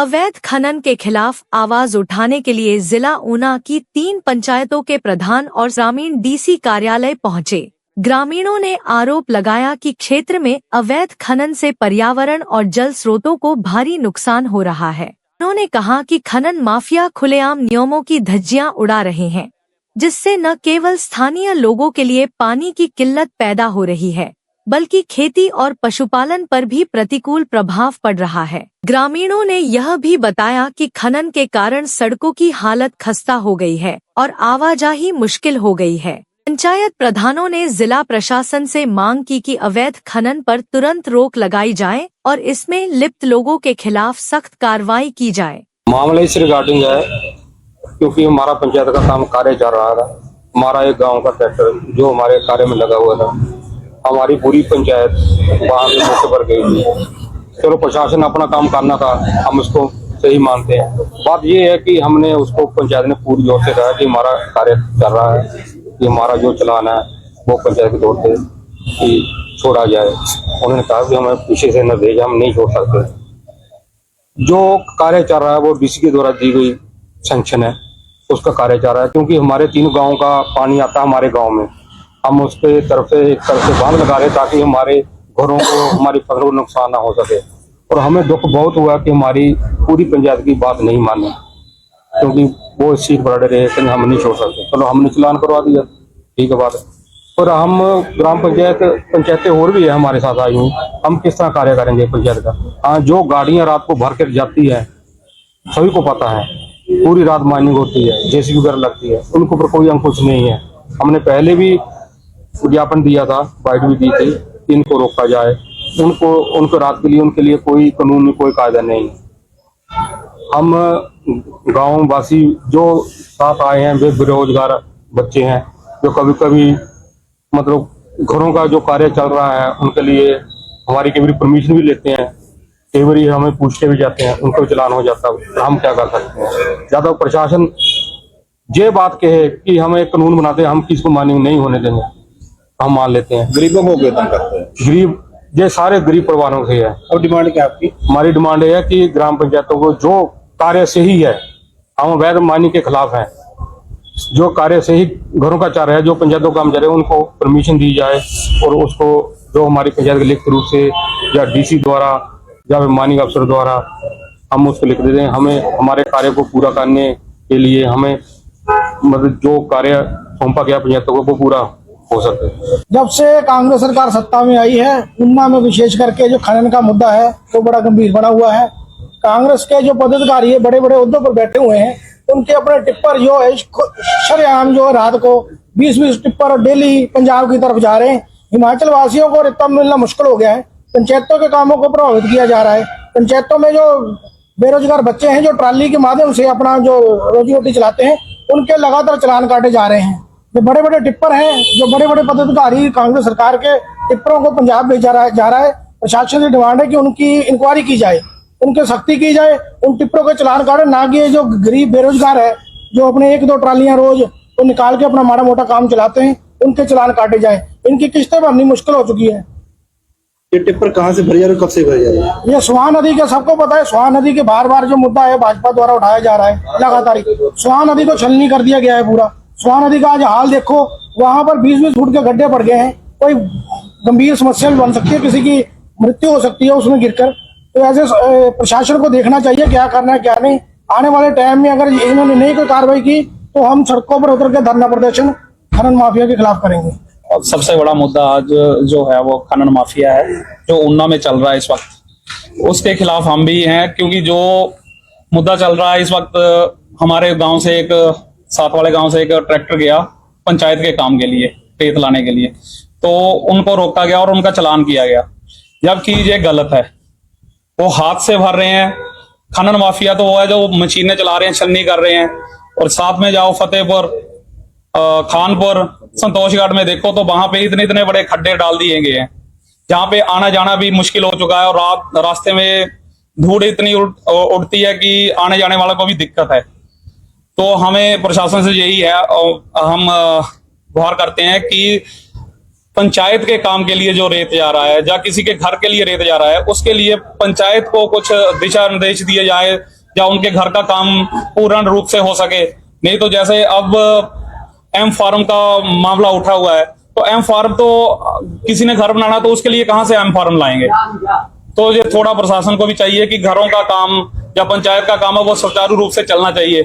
अवैध खनन के खिलाफ आवाज उठाने के लिए जिला ऊना की 3 पंचायतों के प्रधान और ग्रामीण डीसी कार्यालय पहुंचे। ग्रामीणों ने आरोप लगाया कि क्षेत्र में अवैध खनन से पर्यावरण और जल स्रोतों को भारी नुकसान हो रहा है। उन्होंने कहा कि खनन माफिया खुलेआम नियमों की धज्जियां उड़ा रहे हैं, जिससे न केवल स्थानीय लोगों के लिए पानी की किल्लत पैदा हो रही है, बल्कि खेती और पशुपालन पर भी प्रतिकूल प्रभाव पड़ रहा है। ग्रामीणों ने यह भी बताया कि खनन के कारण सड़कों की हालत खस्ता हो गई है और आवाजाही मुश्किल हो गई है। पंचायत प्रधानों ने जिला प्रशासन से मांग की कि अवैध खनन पर तुरंत रोक लगाई जाए और इसमें लिप्त लोगों के खिलाफ सख्त कार्रवाई की जाए। मामला इस रिगार्डिंग है क्योंकि हमारा पंचायत का काम कार्य चल रहा था। हमारा एक गांव का ट्रैक्टर जो हमारे कार्य में लगा हुआ था, हमारी पूरी पंचायत वहां से मौके पर गई थी। चलो प्रशासन अपना काम करना था, हम उसको सही मानते हैं। बात ये है कि हमने उसको पंचायत ने पूरी जोर से कहा कि हमारा कार्य चल रहा है, कि हमारा जो चलाना है वो पंचायत के तौर पे कि छोड़ा जाए। उन्होंने कहा कि हमें पीछे से न भेजा, हम नहीं छोड़ सकते। जो कार्य चल रहा है वो डीसी के द्वारा दी गई सैंक्शन है, उसका कार्य चल रहा है। क्योंकि हमारे 3 गाँव का पानी आता है हमारे गाँव में, हम उसके तरफ से एक तरफ से बांध लगा रहे ताकि हमारे घरों को, हमारी फसलों को नुकसान ना हो सके। और हमें दुख बहुत हुआ कि हमारी पूरी पंचायत की बात नहीं मानी, क्योंकि वो इस चीज पर रहे कि हम नहीं छोड़ सकते। चलो हमने चलान करवा दिया, ठीक है बात। और हम ग्राम पंचायतें और भी है हमारे साथ आई हुई, हम किस तरह कार्य करेंगे पंचायत का। हाँ, जो गाड़ियां रात को भर कर जाती है सभी को पता है, पूरी रात माइनिंग होती है, जेसीबी वगैरह लगती है, उनके ऊपर कोई अंकुश नहीं है। हमने पहले भी विज्ञापन दिया था, बाइट भी दी थी, इनको रोका जाए। उनको रात के लिए उनके लिए कोई कानून कोई कायदा नहीं। हम गांव वासी जो साथ आए हैं वे बेरोजगार बच्चे हैं, जो कभी कभी मतलब घरों का जो कार्य चल रहा है उनके लिए हमारी कई बार परमिशन भी लेते हैं, कई बार हमें पूछते भी जाते हैं, उनको चलान हो जाता है। हम क्या कर सकते हैं। ज्यादा प्रशासन ये बात कहे कि हम एक कानून बनाते हैं, हम किसको मानेंगे, नहीं होने देंगे, हम मान लेते हैं। गरीबों को वेतन करते हैं, गरीब ये सारे गरीब परिवारों से है। और डिमांड क्या आपकी? हमारी डिमांड है कि ग्राम पंचायतों को जो कार्य सही है, हम अवैध माइनिंग के खिलाफ हैं, जो कार्य सही घरों का चल रहा है, जो पंचायतों का काम चल रहा है, उनको परमिशन दी जाए। और उसको जो हमारी पंचायत के लिखित रूप से या डीसी द्वारा या माइनिंग अफसर द्वारा हम उसको लिख देते हैं। हमें हमारे कार्य को पूरा करने के लिए हमें मतलब जो कार्य सौंपा गया पंचायतों को वो पूरा हो सके। जब से कांग्रेस सरकार सत्ता में आई है, ऊना में विशेष करके जो खनन का मुद्दा है वो बड़ा गंभीर बना हुआ है। कांग्रेस के जो पदाधिकारी है बड़े बड़े ओहदों पर बैठे हुए हैं, उनके अपने टिप्पर जो है शरेआम जो है रात को 20-20 टिप्पर डेली पंजाब की तरफ जा रहे हैं। हिमाचल वासियों को रेता मिलना मुश्किल हो गया है। पंचायतों के कामों को प्रभावित किया जा रहा है। पंचायतों में जो बेरोजगार बच्चे हैं जो ट्राली के माध्यम से अपना जो रोजी रोटी चलाते हैं, उनके लगातार चालान काटे जा रहे हैं। जो बड़े बड़े टिप्पर हैं, जो बड़े बड़े पदाधिकारी कांग्रेस सरकार के टिप्परों को पंजाब भेजा जा रहा है। प्रशासन की डिमांड है कि उनकी इंक्वायरी की जाए, उनकी सख्ती की जाए, उन टिप्परों के चालान काटे, ना कि जो गरीब बेरोजगार है जो अपने 1-2 ट्रालियां रोज तो निकाल के अपना माड़ा मोटा काम चलाते हैं, उनके चालान काटे जाए। इनकी किस्तें भरनी मुश्किल हो चुकी है। ये टिप्पर कहाँ से भरे जा रहे, कब से भरे जा रहे हैं? ये स्वां नदी का सबको पता है। स्वां नदी के बार बार जो मुद्दा है भाजपा द्वारा उठाया जा रहा है लगातार। स्वां नदी को छलनी कर दिया गया है पूरा। स्वां नदी का आज हाल देखो, वहां पर 20-20 फुट के गड्ढे पड़ गए हैं। कोई गंभीर समस्या भी बन सकती है, किसी की मृत्यु हो सकती है उसमें गिरकर। तो ऐसे प्रशासन को देखना चाहिए क्या करना है क्या नहीं। आने वाले टाइम में अगर इन्होंने नहीं कोई कार्रवाई की तो हम सड़कों पर उतर के धरना प्रदर्शन खनन माफिया के खिलाफ करेंगे। और सबसे बड़ा मुद्दा आज जो है वो खनन माफिया है जो ऊना में चल रहा है इस वक्त, उसके खिलाफ हम भी हैं। क्योंकि जो मुद्दा चल रहा है इस वक्त, हमारे गांव से एक साथ वाले गांव से एक ट्रैक्टर गया पंचायत के काम के लिए, रेत लाने के लिए, तो उनको रोका गया और उनका चालान किया गया, जबकि ये गलत है। वो हाथ से भर रहे हैं। खनन माफिया तो वो है जो मशीनें चला रहे हैं, छलनी कर रहे हैं। और साथ में जाओ फतेहपुर, खानपुर, संतोषगढ़ में देखो तो वहां पे इतने इतने बड़े खड्डे डाल दिए गए हैं, जहां पे आना जाना भी मुश्किल हो चुका है। और रास्ते में धूड़ इतनी उड़ती है कि आने जाने वालों को भी दिक्कत है। तो हमें प्रशासन से यही है, और हम गुहार करते हैं कि पंचायत के काम के लिए जो रेत जा रहा है या किसी के घर के लिए रेत जा रहा है, उसके लिए पंचायत को कुछ दिशा निर्देश दिए जाए या उनके घर का काम पूर्ण रूप से हो सके। नहीं तो जैसे अब एम फार्म का मामला उठा हुआ है, तो एम फार्म तो किसी ने घर बनाना तो उसके लिए कहां से एम फार्म लाएंगे। तो ये थोड़ा प्रशासन को भी चाहिए कि घरों का काम या पंचायत का काम है वो सुचारू रूप से चलना चाहिए।